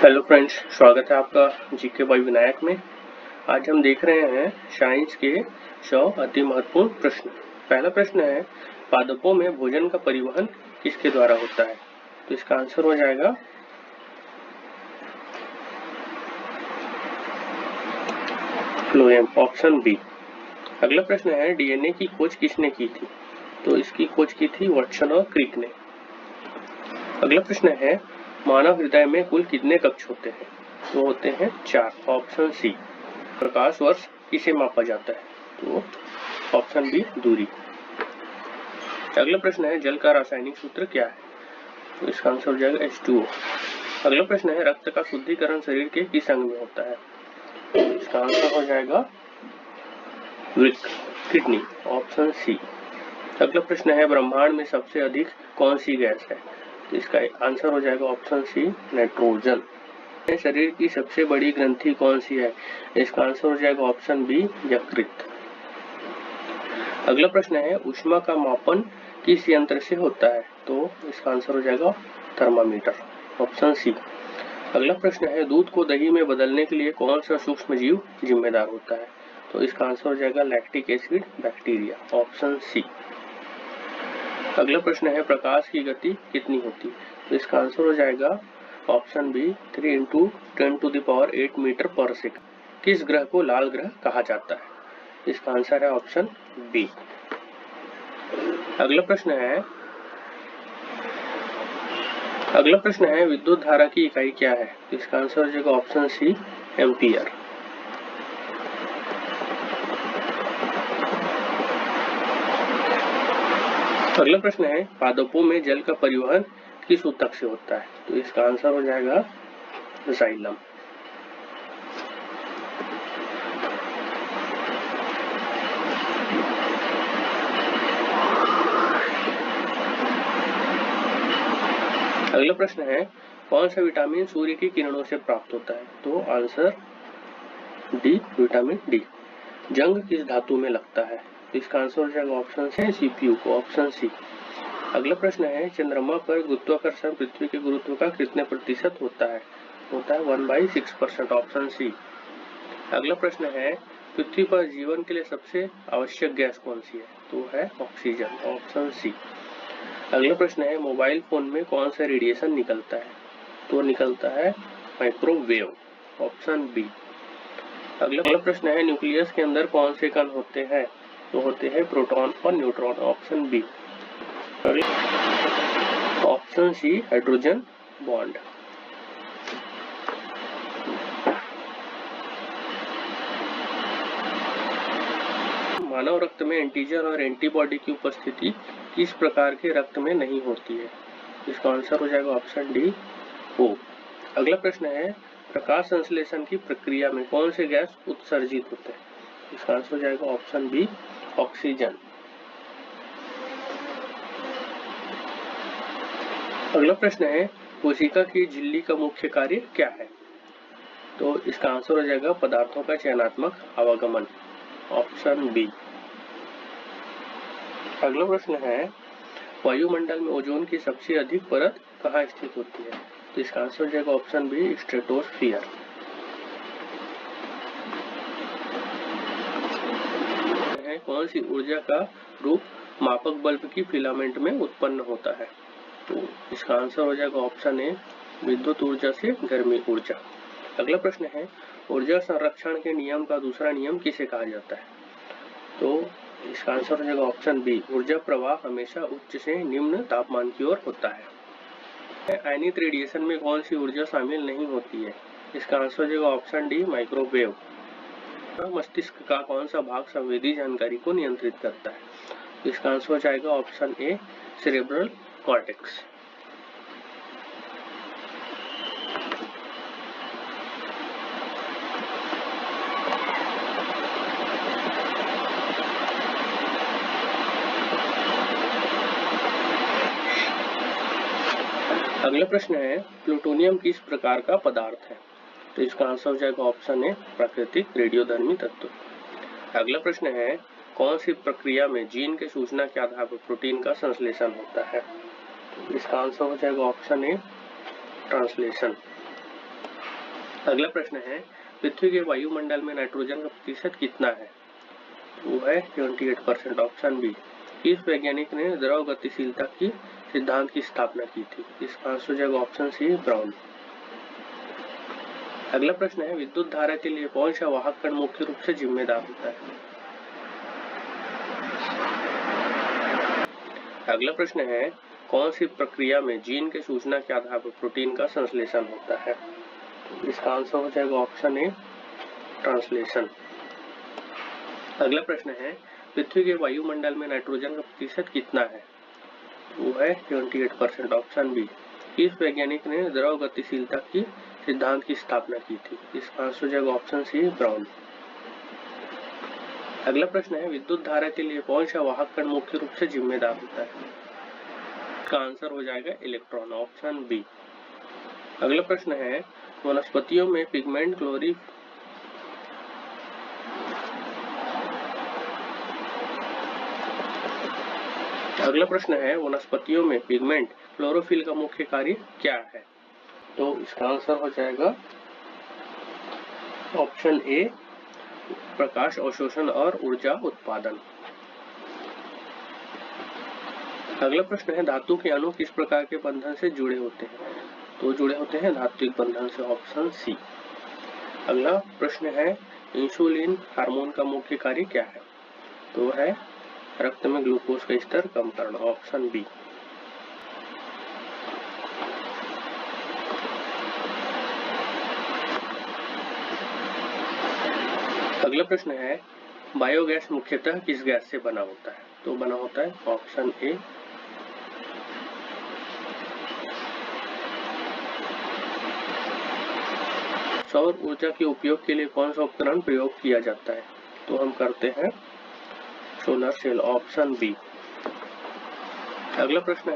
Hello friends, स्वागत है आपका जीके बाय विनायक में। आज हम देख रहे हैं साइंस के 100 अति महत्वपूर्ण प्रश्न। पहला प्रश्न है, पादपों में भोजन का परिवहन किसके द्वारा होता है? तो इसका आंसर हो जाएगा फ्लोएम, ऑप्शन बी। अगला प्रश्न है, डीएनए की खोज किसने की थी? तो इसकी खोज की थी वाटसन और क्रिक ने। अगला प्रश्न है, मानव हृदय में कुल कितने कक्ष होते हैं? तो होते हैं 4, ऑप्शन सी। प्रकाश वर्ष किसे मापा जाता है? तो ऑप्शन बी, दूरी। अगला प्रश्न है, जल का रासायनिक सूत्र क्या है? तो इसका आंसर हो जाएगा H2O। अगला प्रश्न है, रक्त का शुद्धिकरण शरीर के किस अंग में होता है? तो इसका आंसर हो जाएगा वृक्क, किडनी, ऑप्शन सी। अगला प्रश्न है, ब्रह्मांड में सबसे अधिक कौन सी गैस है? तो इसका आंसर हो जाएगा ऑप्शन सी, नाइट्रोजन। शरीर की सबसे बड़ी ग्रंथि कौन सी है? इसका आंसर हो जाएगा ऑप्शन बी, यकृत। अगला प्रश्न है, ऊष्मा का मापन किस यंत्र से होता है? तो इसका आंसर हो जाएगा थर्मामीटर, ऑप्शन सी। अगला प्रश्न है, दूध को दही में बदलने के लिए कौन सा सूक्ष्म जीव जिम्मेदार होता है? तो इसका आंसर हो जाएगा lactic acid bacteria, option C. अगला प्रश्न है, प्रकाश की गति कितनी होती है? तो इसका आंसर हो जाएगा ऑप्शन बी, 3 × 10⁸ मीटर पर सेकंड। किस ग्रह को लाल ग्रह कहा जाता है? इसका आंसर है ऑप्शन बी। अगला प्रश्न है, विद्युत धारा की इकाई क्या है? तो इसका आंसर हो जाएगा ऑप्शन सी, एम्पियर। अगला प्रश्न है, पादपों में जल का परिवहन किस ऊतक से होता है? तो इसका आंसर हो जाएगा जाइलम। अगला प्रश्न है, कौन सा विटामिन सूर्य की किरणों से प्राप्त होता है? तो आंसर डी, विटामिन डी। जंग किस धातु में लगता है? इसका आंसर हो जाएगा ऑप्शन सी, सीपीयू को, ऑप्शन सी। अगला प्रश्न है, चंद्रमा पर गुरुत्वाकर्षण पृथ्वी के गुरुत्व का कितने प्रतिशत होता है? होता है 1/6%, ऑप्शन सी। अगला प्रश्न है, पृथ्वी पर जीवन के लिए सबसे आवश्यक गैस कौन सी है? तो है ऑक्सीजन, ऑप्शन सी। अगला प्रश्न है, मोबाइल फोन में कौन सा रेडिएशन निकलता है? तो निकलता है माइक्रोवेव, ऑप्शन बी। अगला प्रश्न है, न्यूक्लियस के अंदर कौन से कण होते हैं? तो होते हैं प्रोटॉन और neutron, option B. Option C, hydrogen bond. मानव रक्त में एंटीजन और एंटीबॉडी की उपस्थिति किस प्रकार के रक्त में नहीं होती है? इसका आंसर हो जाएगा ऑप्शन डी, ओ। अगला प्रश्न है, प्रकाश संश्लेषण की प्रक्रिया में कौन से गैस उत्सर्जित होते हैं? इसका आंसर हो जाएगा ऑप्शन बी, ऑक्सीजन। अगला प्रश्न है, कोशिका की झिल्ली का मुख्य कार्य क्या है? तो इसका आंसर हो जाएगा पदार्थों का चयनात्मक आवागमन, ऑप्शन बी। अगला प्रश्न है, वायुमंडल में ओजोन की सबसे अधिक परत कहाँ स्थित होती है? तो इसका आंसर हो जाएगा ऑप्शन बी, स्ट्रेटोस्फीयर। कौन सी ऊर्जा का रूप मापक बल्ब की फिलामेंट में उत्पन्न होता है? तो इसका आंसर हो जाएगा ऑप्शन ए, विद्युत ऊर्जा से गर्मी ऊर्जा। अगला प्रश्न है, ऊर्जा संरक्षण के नियम का दूसरा नियम किसे कहा जाता है? तो इसका आंसर हो जाएगा ऑप्शन बी, ऊर्जा प्रवाह हमेशा उच्च से निम्न तापमान की ओर होता है। आयनित रेडिएशन में कौन सी ऊर्जा शामिल नहीं होती है? इसका आंसर हो जाएगा ऑप्शन डी, माइक्रोवेव। मस्तिष्क का कौन सा भाग संवेदी जानकारी को नियंत्रित करता है? इसका आंसर हो जाएगा ऑप्शन ए, सेरेब्रल कॉर्टेक्स। अगला प्रश्न है, प्लूटोनियम किस प्रकार का पदार्थ है? तो इसका आंसर हो जाएगा ऑप्शन ए, प्राकृतिक रेडियोधर्मी तत्व। अगला प्रश्न है, कौन सी प्रक्रिया में जीन के सूचना के आधार पर प्रोटीन का संश्लेषण होता है? इसका आंसर हो जाएगा ऑप्शन ए, ट्रांसलेशन। अगला प्रश्न है पृथ्वी के वायुमंडल में नाइट्रोजन का प्रतिशत कितना है? वो है 28%, ऑप्शन बी। किस वैज्ञानिक ने द्रव गतिशीलता की सिद्धांत की स्थापना की थी? इसका आंसर हो जाएगा ऑप्शन सी, ब्राउन। अगला प्रश्न है विद्युत धारा के लिए कौन सा वाहक कण मुख्य रूप से जिम्मेदार होता है? अगला प्रश्न है कौन सी प्रक्रिया में जीन के सूचना के आधार पर प्रोटीन का संश्लेषण होता है? इसका आंसर हो जाएगा ऑप्शन ए, ट्रांसलेशन। अगला प्रश्न है पृथ्वी के वायुमंडल में नाइट्रोजन का प्रतिशत कितना है? वो है 28%, ऑप्शन बी। किस वैज्ञानिक ने द्रव गतिशीलता की सिद्धांत की स्थापना की थी? इसका आंसर हो जाएगा ऑप्शन सी, ब्राउन। अगला प्रश्न है विद्युत धारा के लिए कौन सा वाहक कण मुख्य रूप से जिम्मेदार होता है? इसका आंसर हो जाएगा इलेक्ट्रॉन, ऑप्शन बी। अगला प्रश्न है वनस्पतियों में पिगमेंट क्लोरोफिल का मुख्य कार्य क्या है? तो इसका आंसर हो जाएगा ऑप्शन ए, प्रकाश अवशोषण और ऊर्जा उत्पादन। अगला प्रश्न है धातु के अणु किस प्रकार के बंधन से जुड़े होते हैं? तो जुड़े होते हैं धात्विक बंधन से, ऑप्शन सी। अगला प्रश्न है इंसुलिन हार्मोन का मुख्य कार्य क्या है? तो है रक्त में ग्लूकोज का स्तर कम करना, ऑप्शन बी। अगला प्रश्न है बायोगैस मुख्यतः किस गैस से बना होता है? तो बना होता है ऑप्शन ए, सौर ऊर्जा के उपयोग के लिए कौन सा उपकरण प्रयोग किया जाता है? तो हम करते हैं सोलर सेल, ऑप्शन बी। अगला प्रश्न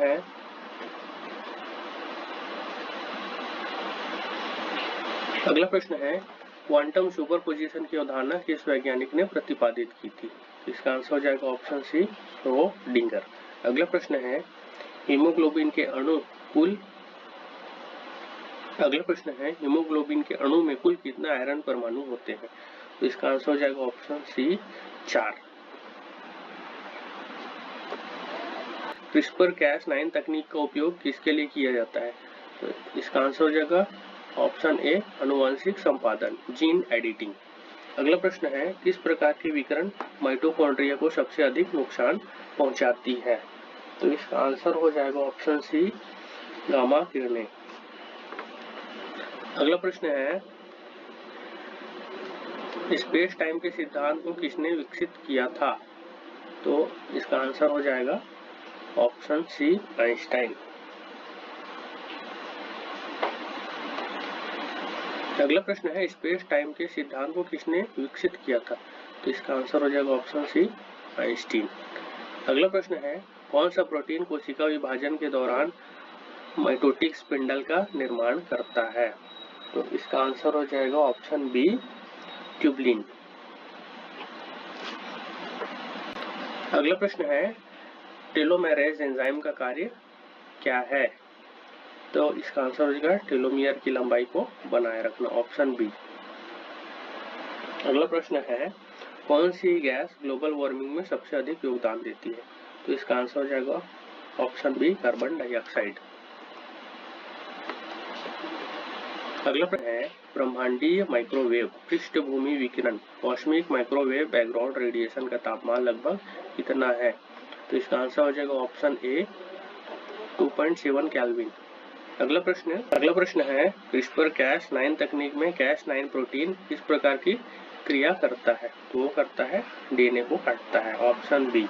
है क्वांटम सुपरपोजिशन की अवधारणा किस वैज्ञानिक ने प्रतिपादित की थी? इसका आंसर हो जाएगा ऑप्शन सी, श्रोडिंगर। अगला प्रश्न है हीमोग्लोबिन के अणु में कुल कितना आयरन परमाणु होते हैं? तो इसका आंसर हो जाएगा ऑप्शन सी, 4। CRISPR-Cas9 तकनीक का उपयोग किसके लिए किया जाता है? तो इसका आंसर हो जाएगा ऑप्शन ए, आनुवंशिक संपादन, जीन एडिटिंग। अगला प्रश्न है किस प्रकार की विकिरण माइटोकॉन्ड्रिया को सबसे अधिक नुकसान पहुंचाती है? तो इसका आंसर हो जाएगा ऑप्शन सी, गामा किरणें। अगला प्रश्न है स्पेस टाइम के सिद्धांत को किसने विकसित किया था? तो इसका आंसर हो जाएगा ऑप्शन सी, आइंस्टाइन। अगला प्रश्न है स्पेस टाइम के सिद्धांत को किसने विकसित किया था? तो इसका आंसर हो जाएगा ऑप्शन सी, आइंस्टीन। अगला प्रश्न है कौन सा प्रोटीन कोशिका विभाजन के दौरान माइटोटिक स्पिंडल का निर्माण करता है? तो इसका आंसर हो जाएगा ऑप्शन बी, ट्यूबलिन। अगला प्रश्न है टेलोमेरेज एंजाइम का कार्य क्या है? तो इसका आंसर हो जाएगा टेलोमियर की लंबाई को बनाए रखना, ऑप्शन बी। अगला प्रश्न है कौन सी गैस ग्लोबल वार्मिंग में सबसे अधिक योगदान देती है? तो इसका आंसर हो जाएगा ऑप्शन बी, कार्बन डाइऑक्साइड। अगला प्रश्न है ब्रह्मांडीय माइक्रोवेव पृष्ठभूमि विकिरण कॉस्मिक माइक्रोवेव बैकग्राउंड रेडिएशन का तापमान लगभग कितना है? तो इसका आंसर हो जाएगा ऑप्शन ए, 2.7 केल्विन। अगला प्रश्न है CRISPR-Cas9 तकनीक में Cas9 प्रोटीन किस प्रकार की क्रिया करता है? तो वो करता है डीएनए को काटता है, ऑप्शन बी।